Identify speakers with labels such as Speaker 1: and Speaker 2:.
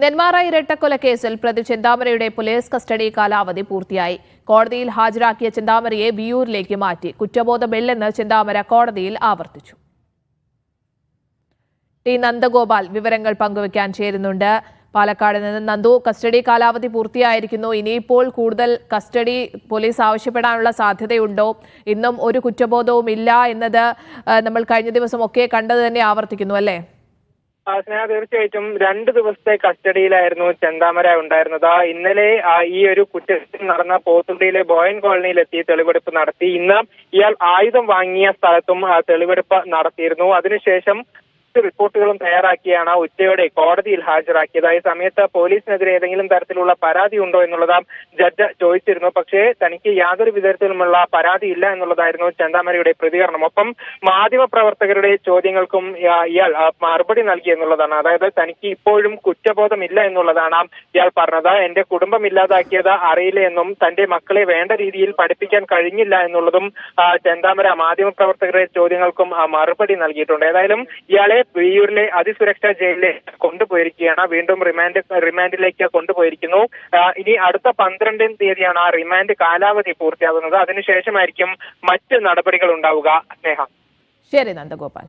Speaker 1: നെന്മാറ ഇരട്ടക്കൊലക്കേസിൽ പ്രതി ചെന്താമരയുടെ police custody കാലാവധി പൂർത്തിയായി. കോടതിയിൽ ഹാജരാക്കിയ ചെന്താമരയെ വിയൂരിലേക്ക് മാറ്റി. കുറ്റബോധമില്ലെന്ന് ചെന്താമര കോടതിയിൽ ആവർത്തിച്ചു. ടി നന്ദഗോപാൽ വിവരങ്ങൾ പങ്കുവയ്ക്കാൻ ചേരുന്നുണ്ട്. പാലക്കാട് നിന്ന് നന്ദു, കസ്റ്റഡി കാലാവധി പൂർത്തിയായിരിക്കുന്നു. ഇനിയിപ്പോൾ കൂടുതൽ കസ്റ്റഡി പോലീസ് ആവശ്യപ്പെടാനുള്ള സാധ്യതയുണ്ടോ? ഇന്നും ഒരു കുറ്റബോധവും ഇല്ല എന്നത് നമ്മൾ കഴിഞ്ഞ ദിവസം ഒക്കെ കണ്ടത് തന്നെ ആവർത്തിക്കുന്നു, അല്ലേ?
Speaker 2: സ്നേഹ, തീർച്ചയായിട്ടും 2 ദിവസത്തെ കസ്റ്റഡിയിലായിരുന്നു ചെന്താമര ഉണ്ടായിരുന്നത്. ഇന്നലെ ഈ ഒരു കുറ്റകൃത്യം നടന്ന പോത്തുണ്ടിയിലെ ബോയൻ കോളനിയിൽ എത്തി തെളിവെടുപ്പ് നടത്തി. ഇന്ന് ഇയാൾ ആയുധം വാങ്ങിയ സ്ഥലത്തും തെളിവെടുപ്പ് നടത്തിയിരുന്നു. അതിനുശേഷം റിപ്പോർട്ടുകളും തയ്യാറാക്കിയാണ് ഉച്ചയോടെ കോടതിയിൽ ഹാജരാക്കിയത്. ഈ സമയത്ത് പോലീസിനെതിരെ ഏതെങ്കിലും തരത്തിലുള്ള പരാതി ഉണ്ടോ എന്നുള്ളത് ജഡ്ജ് ചോദിച്ചിരുന്നു. പക്ഷേ തനിക്ക് യാതൊരു വിധത്തിലുമുള്ള പരാതി ഇല്ല എന്നുള്ളതായിരുന്നു ചെന്താമരയുടെ പ്രതികരണം. ഒപ്പം മാധ്യമപ്രവർത്തകരുടെ ചോദ്യങ്ങൾക്കും ഇയാൾ മറുപടി നൽകി എന്നുള്ളതാണ്. അതായത് തനിക്ക് ഇപ്പോഴും കുറ്റബോധമില്ല എന്നുള്ളതാണ് ഇയാൾ പറഞ്ഞത്. എന്റെ കുടുംബം ഇല്ലാതാക്കിയത് അറിയില്ല എന്നും തന്റെ മക്കളെ വേണ്ട രീതിയിൽ പഠിപ്പിക്കാൻ കഴിഞ്ഞില്ല എന്നുള്ളതും ചെന്താമര മാധ്യമപ്രവർത്തകരുടെ ചോദ്യങ്ങൾക്കും മറുപടി നൽകിയിട്ടുണ്ട്. ഏതായാലും ഇയാളെ വിയൂരിലെ അതിസുരക്ഷാ ജയിലിലേക്ക് കൊണ്ടുപോയിരിക്കുകയാണ്. വീണ്ടും റിമാൻഡിലേക്ക് കൊണ്ടുപോയിരിക്കുന്നു. ഇനി അടുത്ത 12-ാം തീയതിയാണ് റിമാൻഡ് കാലാവധി പൂർത്തിയാകുന്നത്. അതിനുശേഷമായിരിക്കും മറ്റ് നടപടികൾ ഉണ്ടാവുക. സ്നേഹ.
Speaker 1: ശരി നന്ദഗോപാൽ.